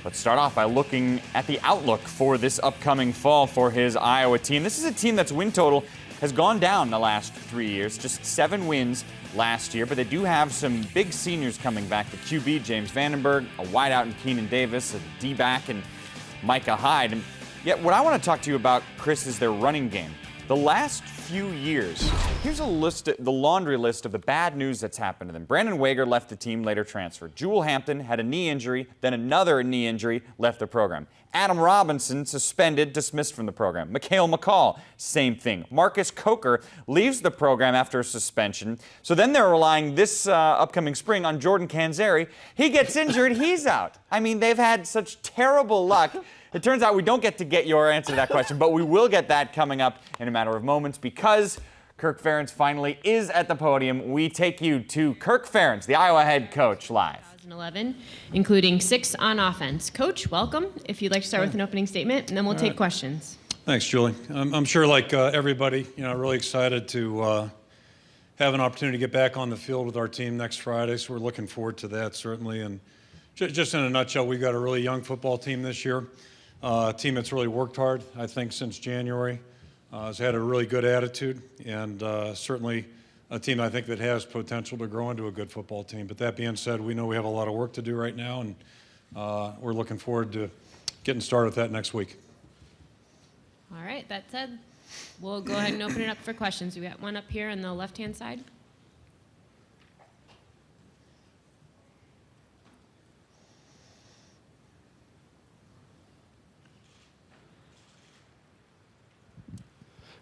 Let's start off by looking at the outlook for this upcoming fall for his Iowa team. This is a team that's win total has gone down the last 3 years, just 7 wins last year, but they do have some big seniors coming back. The QB, James Vandenberg, a wideout in Keenan Davis, a D-back in Micah Hyde. And yet what I want to talk to you about, Chris, is their running game. The last few years, here's a list, the laundry list of the bad news that's happened to them. Brandon Wager left the team, later transferred. Jewel Hampton had a knee injury, then another knee injury, left the program. Adam Robinson, suspended, dismissed from the program. Mikhail McCall, same thing. Marcus Coker leaves the program after a suspension. So then they're relying this upcoming spring on Jordan Canzeri. He gets injured, he's out. I mean, they've had such terrible luck. It turns out we don't get to get your answer to that question, but we will get that coming up in a matter of moments because Kirk Ferentz finally is at the podium. We take you to Kirk Ferentz, the Iowa head coach, live. 2011, including 6 on offense. Coach, welcome. If you'd like to start with an opening statement, and then we'll take questions. Thanks, Julie. I'm sure, like everybody, really excited to have an opportunity to get back on the field with our team next Friday. So we're looking forward to that, certainly. And just in a nutshell, we've got a really young football team this year. A team that's really worked hard, I think, since January. Has had a really good attitude, and certainly a team, I think, that has potential to grow into a good football team. But that being said, we know we have a lot of work to do right now, and we're looking forward to getting started with that next week. All right, that said, we'll go ahead and open it up for questions. We got one up here on the left-hand side.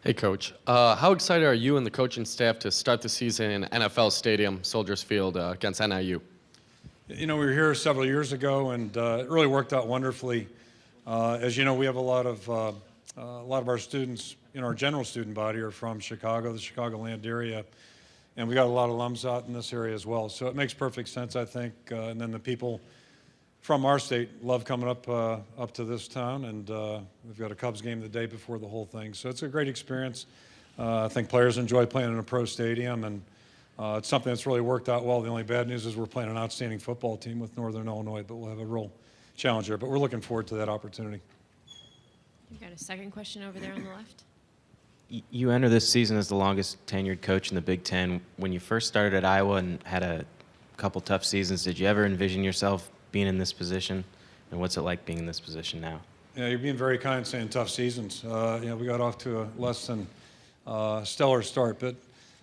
Hey, Coach. How excited are you and the coaching staff to start the season in NFL Stadium, Soldiers Field, against NIU? We were here several years ago, and it really worked out wonderfully. As you know, we have a lot of our students, our general student body are from Chicago, the Chicagoland area, and we got a lot of alums out in this area as well. So it makes perfect sense, I think. And then the people from our state love coming up to this town, and we've got a Cubs game the day before the whole thing. So it's a great experience. I think players enjoy playing in a pro stadium, and it's something that's really worked out well. The only bad news is we're playing an outstanding football team with Northern Illinois, but we'll have a real challenge there. But we're looking forward to that opportunity. We've got a second question over there on the left. You enter this season as the longest tenured coach in the Big Ten. When you first started at Iowa and had a couple tough seasons, did you ever envision yourself being in this position, and what's it like being in this position now? Yeah, you're being very kind saying tough seasons. We got off to a less than stellar start, but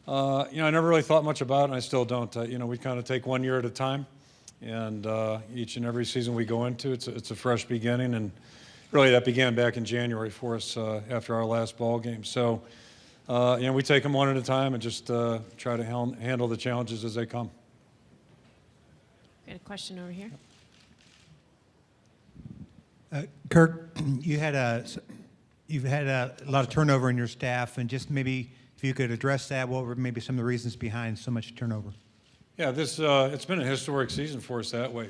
I never really thought much about it, and I still don't. We kind of take one year at a time, and each and every season we go into, it's a fresh beginning, and really that began back in January for us after our last ball game. So, we take them one at a time and just try to handle the challenges as they come. Got a question over here. Kirk, you've had a lot of turnover in your staff, and just maybe if you could address that, what were maybe some of the reasons behind so much turnover? Yeah, it's been a historic season for us that way.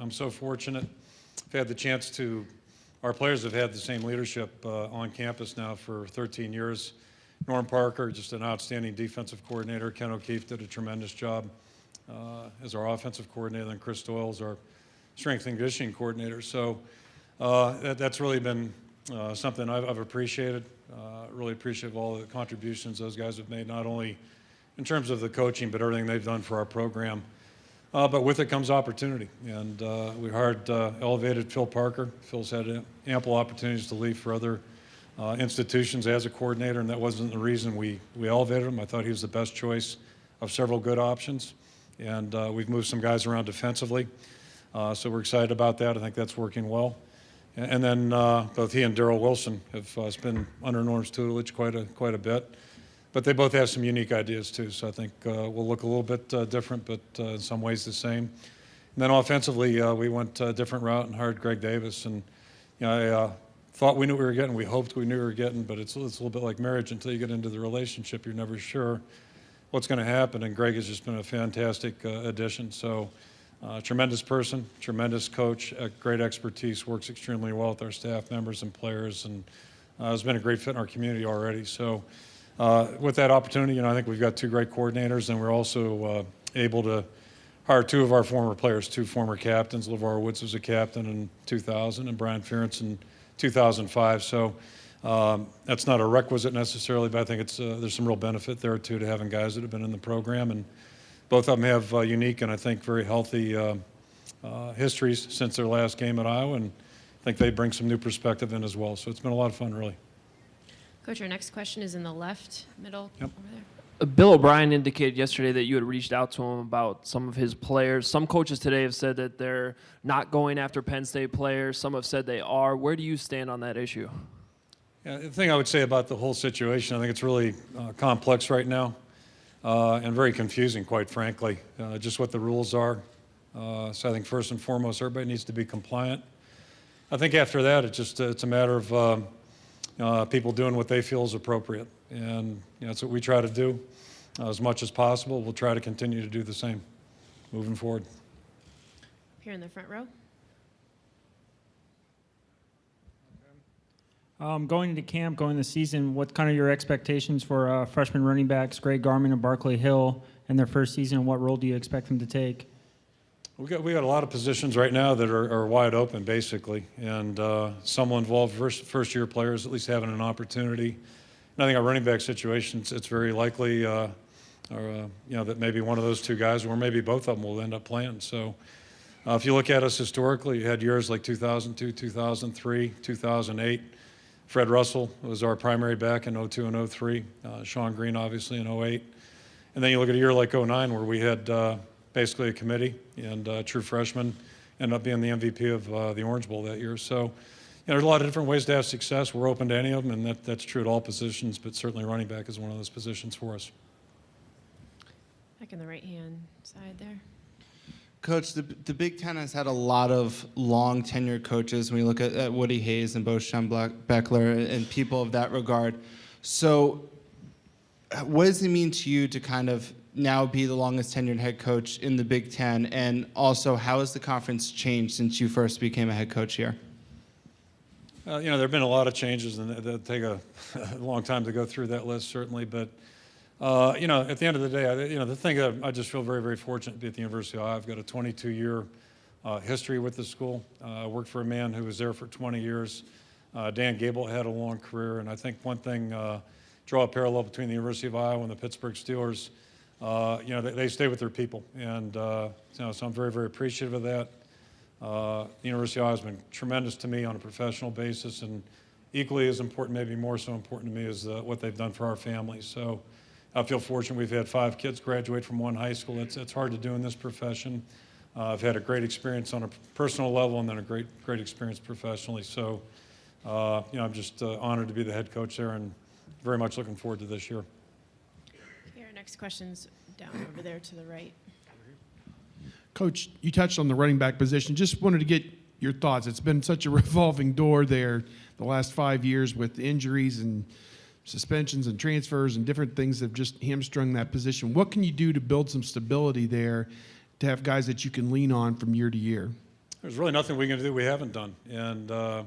I'm so fortunate. I've had the chance to. Our players have had the same leadership on campus now for 13 years. Norm Parker, just an outstanding defensive coordinator. Ken O'Keefe did a tremendous job as our offensive coordinator, and Chris Doyle is our strength and conditioning coordinator. So that's really been something I've appreciated. Really appreciate all the contributions those guys have made, not only in terms of the coaching, but everything they've done for our program. But with it comes opportunity, and we hired elevated Phil Parker. Phil's had ample opportunities to leave for other institutions as a coordinator, and that wasn't the reason we elevated him. I thought he was the best choice of several good options, and we've moved some guys around defensively. So we're excited about that. I think that's working well. And then both he and Darrell Wilson have been under Norm's tutelage quite a bit. But they both have some unique ideas too. So I think we'll look a little bit different, but in some ways the same. And then offensively, we went a different route and hired Greg Davis. And I thought we knew what we were getting. We hoped we knew what we were getting, but it's a little bit like marriage. Until you get into the relationship, you're never sure what's going to happen. And Greg has just been a fantastic addition. So tremendous person, tremendous coach, great expertise, works extremely well with our staff members and players, and has been a great fit in our community already. So with that opportunity, I think we've got two great coordinators, and we're also able to hired two of our former players, two former captains. LeVar Woods was a captain in 2000 and Brian Ferentz in 2005. So that's not a requisite necessarily, but I think there's some real benefit there too to having guys that have been in the program. And both of them have unique and I think very healthy histories since their last game at Iowa. And I think they bring some new perspective in as well. So it's been a lot of fun, really. Coach, our next question is in the left middle Yep. over there. Bill O'Brien indicated yesterday that you had reached out to him about some of his players. Some coaches today have said that they're not going after Penn State players. Some have said they are. Where do you stand on that issue? Yeah, the thing I would say about the whole situation, I think it's really complex right now and very confusing, quite frankly, just what the rules are. So I think first and foremost, everybody needs to be compliant. I think after that, it's a matter of people doing what they feel is appropriate. And that's what we try to do as much as possible. We'll try to continue to do the same moving forward. Here in the front row. Going into camp, going into the season, what kind of your expectations for freshman running backs, Greg Garman and Barkley Hill, in their first season, and what role do you expect them to take? We got a lot of positions right now that are wide open, basically, and some will involve first-year players at least having an opportunity. And I think our running back situation, it's very likely, that maybe one of those two guys, or maybe both of them, will end up playing. So, if you look at us historically, you had years like 2002, 2003, 2008. Fred Russell was our primary back in 02 and 03. Sean Green, obviously, in 08. And then you look at a year like 09, where we had basically a committee, and true freshmen ended up being the MVP of the Orange Bowl that year. So, there's a lot of different ways to have success. We're open to any of them, and that's true at all positions, but certainly running back is one of those positions for us. Back in the right-hand side there. Coach, the Big Ten has had a lot of long tenured coaches when you look at Woody Hayes and Bo Schembechler and people of that regard. So what does it mean to you to kind of now be the longest tenured head coach in the Big Ten? And also, how has the conference changed since you first became a head coach here? There have been a lot of changes, and it'll take a long time to go through that list, certainly. But, at the end of the day, the thing that I just feel very, very fortunate to be at the University of Iowa. I've got a 22-year history with the school. I worked for a man who was there for 20 years. Dan Gable had a long career, and I think one thing, draw a parallel between the University of Iowa and the Pittsburgh Steelers, they stay with their people. And, so I'm very, very appreciative of that. The University of Iowa has been tremendous to me on a professional basis, and equally as important, maybe more so important to me, is what they've done for our families. So I feel fortunate. We've had 5 kids graduate from one high school. It's hard to do in this profession. I've had a great experience on a personal level, and then a great experience professionally. So, I'm just honored to be the head coach there, and very much looking forward to this year. Okay, our next question's down over there to the right. Coach, you touched on the running back position. Just wanted to get your thoughts. It's been such a revolving door there the last 5 years with injuries and suspensions and transfers and different things that have just hamstrung that position. What can you do to build some stability there to have guys that you can lean on from year to year? There's really nothing we can do we haven't done. And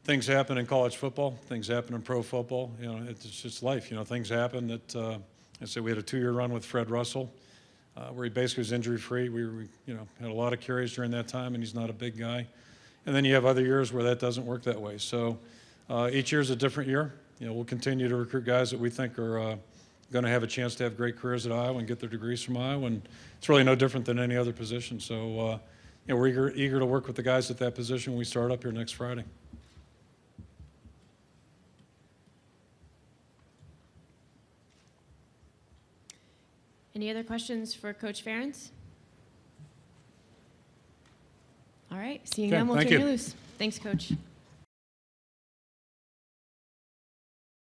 things happen in college football. Things happen in pro football. It's just life. Things happen that, I said we had a 2-year run with Fred Russell. Where he basically was injury-free. We had a lot of carries during that time, and he's not a big guy. And then you have other years where that doesn't work that way. So each year is a different year. We'll continue to recruit guys that we think are going to have a chance to have great careers at Iowa and get their degrees from Iowa. And it's really no different than any other position. So we're eager to work with the guys at that position when we start up here next Friday. Any other questions for Coach Ferentz? All right, seeing Okay, none, we'll thank turn you. you loose. Thanks, Coach.